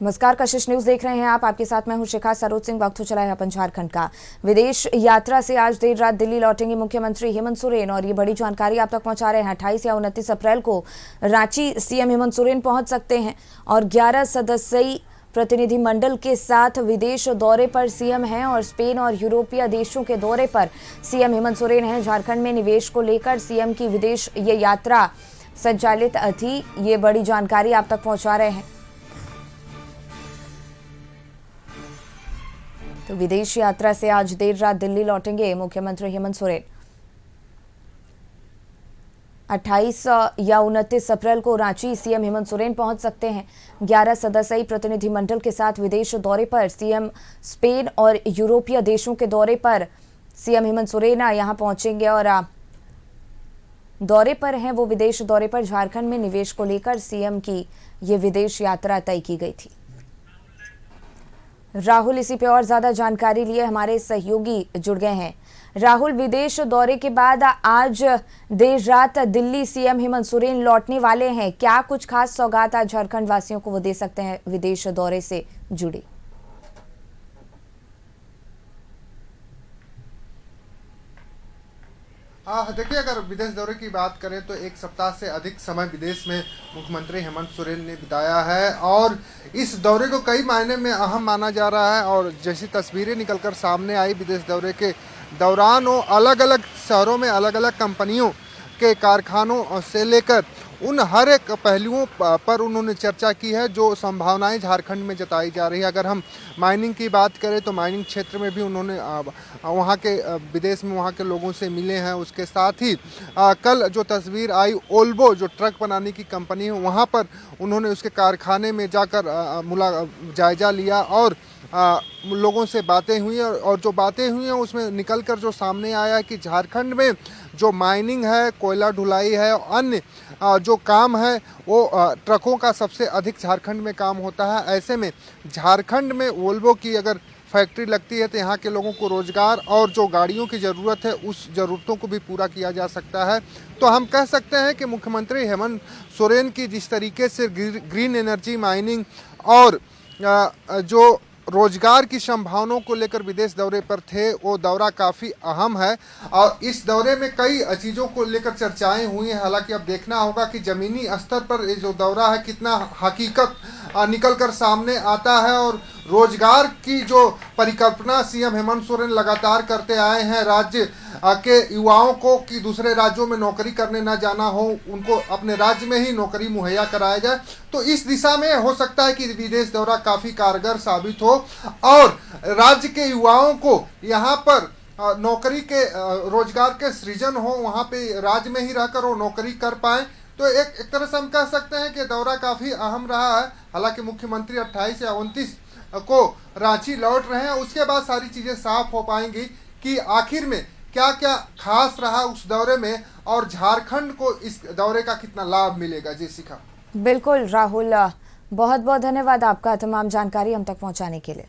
नमस्कार, कशिश न्यूज देख रहे हैं आप। आपके साथ मैं हूं शिखा सरोज सिंह। वक्त हो चला है अपन झारखंड का। विदेश यात्रा से आज देर रात दिल्ली लौटेंगे मुख्यमंत्री हेमंत सोरेन और ये बड़ी जानकारी आप तक पहुंचा रहे हैं। 28 या 29 अप्रैल को रांची सीएम हेमंत सोरेन पहुंच सकते हैं और 11 सदस्यीय प्रतिनिधिमंडल के साथ विदेश दौरे पर सीएम हैं और स्पेन और यूरोपीय देशों के दौरे पर सीएम हेमंत सोरेन हैं। झारखंड में निवेश को लेकर सीएम की विदेश ये यात्रा संचालित थी। ये बड़ी जानकारी आप तक पहुंचा रहे हैं। तो विदेश यात्रा से आज देर रात दिल्ली लौटेंगे मुख्यमंत्री हेमंत सोरेन। 28 या 29 अप्रैल को रांची सीएम हेमंत सोरेन पहुंच सकते हैं। 11 सदस्यीय प्रतिनिधिमंडल के साथ विदेश दौरे पर सीएम स्पेन और यूरोपीय देशों के दौरे पर सीएम हेमंत सोरेन यहां पहुंचेंगे और दौरे पर हैं वो विदेश दौरे पर। झारखंड में निवेश को लेकर सीएम की ये विदेश यात्रा तय की गई थी। राहुल, इसी पे और ज्यादा जानकारी लिए हमारे सहयोगी जुड़ गए हैं। राहुल, विदेश दौरे के बाद आज देर रात दिल्ली सीएम हेमंत सोरेन लौटने वाले हैं। क्या कुछ खास सौगात आज झारखंड वासियों को वो दे सकते हैं विदेश दौरे से जुड़ी? देखिए, अगर विदेश दौरे की बात करें तो एक सप्ताह से अधिक समय विदेश में मुख्यमंत्री हेमंत सोरेन ने बिताया है और इस दौरे को कई मायने में अहम माना जा रहा है। और जैसी तस्वीरें निकलकर सामने आई विदेश दौरे के दौरान, वो अलग अलग शहरों में अलग अलग कंपनियों के कारखानों से लेकर उन हर एक पहलुओं पर उन्होंने चर्चा की है जो संभावनाएं झारखंड में जताई जा रही है। अगर हम माइनिंग की बात करें तो माइनिंग क्षेत्र में भी उन्होंने वहां के विदेश में वहां के लोगों से मिले हैं। उसके साथ ही कल जो तस्वीर आई ओल्बो, जो ट्रक बनाने की कंपनी है, वहां पर उन्होंने उसके कारखाने में जाकर जायजा लिया और लोगों से बातें हुई और जो बातें हुई हैं उसमें निकलकर जो सामने आया कि झारखंड में जो माइनिंग है, कोयला ढुलाई है, अन्य जो काम है वो ट्रकों का सबसे अधिक झारखंड में काम होता है। ऐसे में झारखंड में वोल्वो की अगर फैक्ट्री लगती है तो यहाँ के लोगों को रोजगार और जो गाड़ियों की ज़रूरत है उस ज़रूरतों को भी पूरा किया जा सकता है। तो हम कह सकते हैं कि मुख्यमंत्री हेमंत सोरेन की जिस तरीके से ग्रीन एनर्जी, माइनिंग और जो रोजगार की संभावनाओं को लेकर विदेश दौरे पर थे, वो दौरा काफ़ी अहम है और इस दौरे में कई चीज़ों को लेकर चर्चाएं हुई हैं। हालांकि अब देखना होगा कि ज़मीनी स्तर पर ये जो दौरा है कितना हकीकत निकल कर सामने आता है और रोजगार की जो परिकल्पना सीएम हेमंत सोरेन लगातार करते आए हैं राज्य के युवाओं को कि दूसरे राज्यों में नौकरी करने ना जाना हो, उनको अपने राज्य में ही नौकरी मुहैया कराया जाए। तो इस दिशा में हो सकता है कि विदेश दौरा काफ़ी कारगर साबित हो और राज्य के युवाओं को यहाँ पर नौकरी के रोजगार के सृजन हो, वहाँ पे राज्य में ही रहकर वो नौकरी कर पाएँ। तो एक तरह से हम कह सकते हैं कि दौरा काफ़ी अहम रहा है। हालांकि मुख्यमंत्री 28 या 29 को रांची लौट रहे हैं, उसके बाद सारी चीज़ें साफ हो पाएंगी कि आखिर में क्या क्या खास रहा उस दौरे में और झारखंड को इस दौरे का कितना लाभ मिलेगा। जी शिखा। बिल्कुल राहुल, बहुत बहुत धन्यवाद आपका तमाम जानकारी हम तक पहुंचाने के लिए।